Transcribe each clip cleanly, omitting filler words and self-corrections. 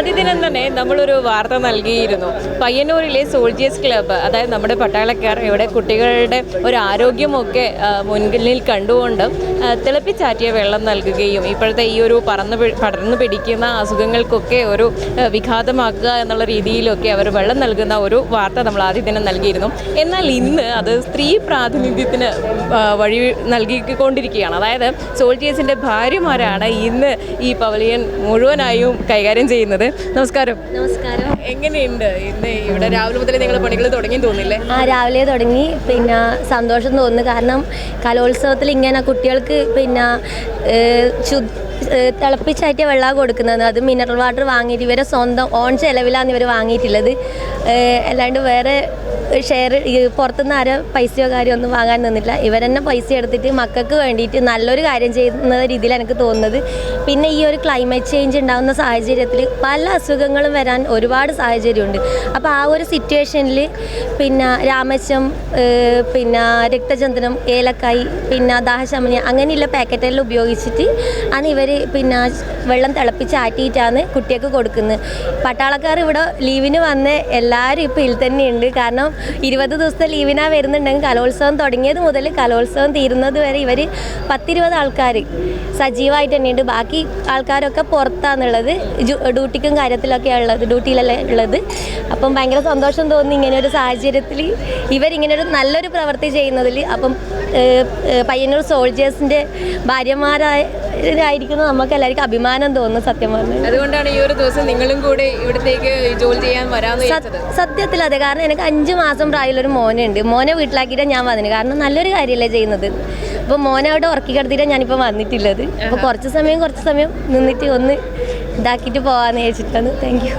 ആദ്യ ദിനം തന്നെ നമ്മളൊരു വാർത്ത നൽകിയിരുന്നു. പയ്യന്നൂരിലെ സോൾജിയേഴ്സ് ക്ലബ്ബ്, അതായത് നമ്മുടെ പട്ടാളക്കാർ ഇവിടെ കുട്ടികളുടെ ഒരു ആരോഗ്യമൊക്കെ മുൻപിൽ കണ്ടുകൊണ്ട് തിളപ്പിച്ചാറ്റിയ വെള്ളം നൽകുകയും ഇപ്പോഴത്തെ ഈ ഒരു പടർന്നു പിടിക്കുന്ന അസുഖങ്ങൾക്കൊക്കെ ഒരു വിഘാതമാക്കുക എന്നുള്ള രീതിയിലൊക്കെ അവർ വെള്ളം നൽകുന്ന ഒരു വാർത്ത നമ്മൾ ആദ്യ ദിനം നൽകിയിരുന്നു. എന്നാൽ ഇന്ന് അത് സ്ത്രീ പ്രാതിനിധ്യത്തിന് വഴി നൽകിക്കൊണ്ടിരിക്കുകയാണ്. അതായത് സോൾജിയേഴ്സിൻ്റെ ഭാര്യമാരാണ് ഇന്ന് ഈ പവലിയൻ മുഴുവനായും കൈകാര്യം ചെയ്യുന്നത്. നമസ്കാരം. നമസ്കാരം. എങ്ങനെയുണ്ട് ഇന്ന് ഇവിടെ രാവിലെ മുതൽ നിങ്ങൾ പണികൾ തുടങ്ങി തോന്നില്ലേ? രാവിലെ തുടങ്ങി. പിന്നെ സന്തോഷം തോന്നുന്നു. കാരണം കലോത്സവത്തിൽ ഇങ്ങനെ കുട്ടികൾക്ക് പിന്നെ തിളപ്പിച്ചാറ്റിയ വെള്ളം കൊടുക്കുന്നത്. അത് മിനറൽ വാട്ടർ വാങ്ങിയിട്ട് ഇവരെ സ്വന്തം ഓൺ ചെലവിലാണ് ഇവർ വാങ്ങിയിട്ടുള്ളത്. അല്ലാണ്ട് വേറെ ഷെയർ പുറത്തുനിന്ന് ആരും പൈസയോ കാര്യമോ ഒന്നും വാങ്ങാൻ നിന്നില്ല. ഇവർ തന്നെ പൈസ എടുത്തിട്ട് മക്കൾക്ക് വേണ്ടിയിട്ട് നല്ലൊരു കാര്യം ചെയ്യുന്ന രീതിയിൽ എനിക്ക് തോന്നുന്നത്. പിന്നെ ഈ ഒരു ക്ലൈമറ്റ് ചേഞ്ച് ഉണ്ടാകുന്ന സാഹചര്യത്തിൽ പല അസുഖങ്ങളും വരാൻ ഒരുപാട് സാഹചര്യമുണ്ട്. അപ്പോൾ ആ ഒരു സിറ്റുവേഷനിൽ പിന്നെ രാമശം, പിന്നെ രക്തചന്ദനം, ഏലക്കായ്, പിന്നെ ദാഹശമനി അങ്ങനെയുള്ള പാക്കറ്റെല്ലാം ഉപയോഗിച്ചിട്ട് ആണ് ഇവർ പിന്നെ വെള്ളം തിളപ്പിച്ച് ആറ്റിയിട്ടാണ് കുട്ടികൾക്ക് കൊടുക്കുന്നത്. പട്ടാളക്കാർ ഇവിടെ ലീവിന് വന്ന് എല്ലാവരും ഇപ്പോൾ ഇതിൽ തന്നെയുണ്ട്. കാരണം 20 ദിവസത്തെ ലീവിനാണ് വരുന്നുണ്ടെങ്കിൽ കലോത്സവം തുടങ്ങിയത് മുതൽ കലോത്സവം തീരുന്നത് വരെ ഇവർ 10-20 ആൾക്കാർ സജീവമായിട്ട് തന്നെയുണ്ട്. ബാക്കി ആൾക്കാരൊക്കെ പുറത്താണുള്ളത്, ഡ്യൂട്ടിക്കും കാര്യത്തിലൊക്കെ ഉള്ളത്, ഡ്യൂട്ടിയിലല്ലേ ഉള്ളത്. അപ്പം ഭയങ്കര സന്തോഷം തോന്നി ഇങ്ങനെ ഒരു സാഹചര്യത്തിൽ ഇവരിങ്ങനൊരു നല്ലൊരു പ്രവൃത്തി ചെയ്യുന്നതിൽ. അപ്പം പയ്യന്നൂർ സോൾജിയേഴ്സിൻ്റെ ഭാര്യമാരായിരിക്കുന്നത് നമുക്ക് എല്ലാവർക്കും അഭിമാനം തോന്നുന്നു സത്യം പറഞ്ഞു. അതുകൊണ്ടാണ് ഈ ഒരു ദിവസം നിങ്ങളും കൂടി ഇവിടത്തേക്ക് ജോലി ചെയ്യാൻ വരാമെന്ന്. സത്യത്തിൽ അതെ. കാരണം എനിക്ക് 5 മാസം പ്രായമുള്ളൊരു മോനുണ്ട്. മോനെ വീട്ടിലാക്കിയിട്ടാണ് ഞാൻ വന്നത്. കാരണം നല്ലൊരു കാര്യമല്ലേ ചെയ്യുന്നത്. അപ്പോൾ മോനെ അവിടെ ഉറക്കി കിടത്തിയിട്ടാണ് ഞാനിപ്പോൾ വന്നിട്ടുള്ളത്. അപ്പോൾ കുറച്ച് സമയം നിന്നിട്ട് ഒന്ന് ഇതാക്കിയിട്ട് പോകാമെന്ന് ചോദിച്ചിട്ടാണ്. Thank you.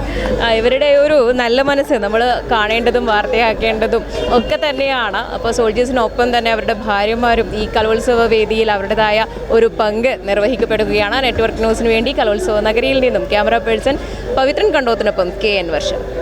ഇവരുടെ ഒരു നല്ല മനസ്സ് നമ്മൾ കാണേണ്ടതും വാർത്തയാക്കേണ്ടതും ഒക്കെ തന്നെയാണ്. അപ്പോൾ സോൾജിയേഴ്സിനൊപ്പം തന്നെ അവരുടെ ഭാര്യമാരും ഈ കലോത്സവ വേദിയിൽ അവരുടേതായ ഒരു പങ്ക് നിർവഹിക്കപ്പെടുകയാണ്. നെറ്റ്വർക്ക് ന്യൂസിന് വേണ്ടി കലോത്സവ നഗരിയിൽ നിന്നും ക്യാമറ പേഴ്സൺ പവിത്രൻ കണ്ടോത്തിനൊപ്പം KN വർഷ.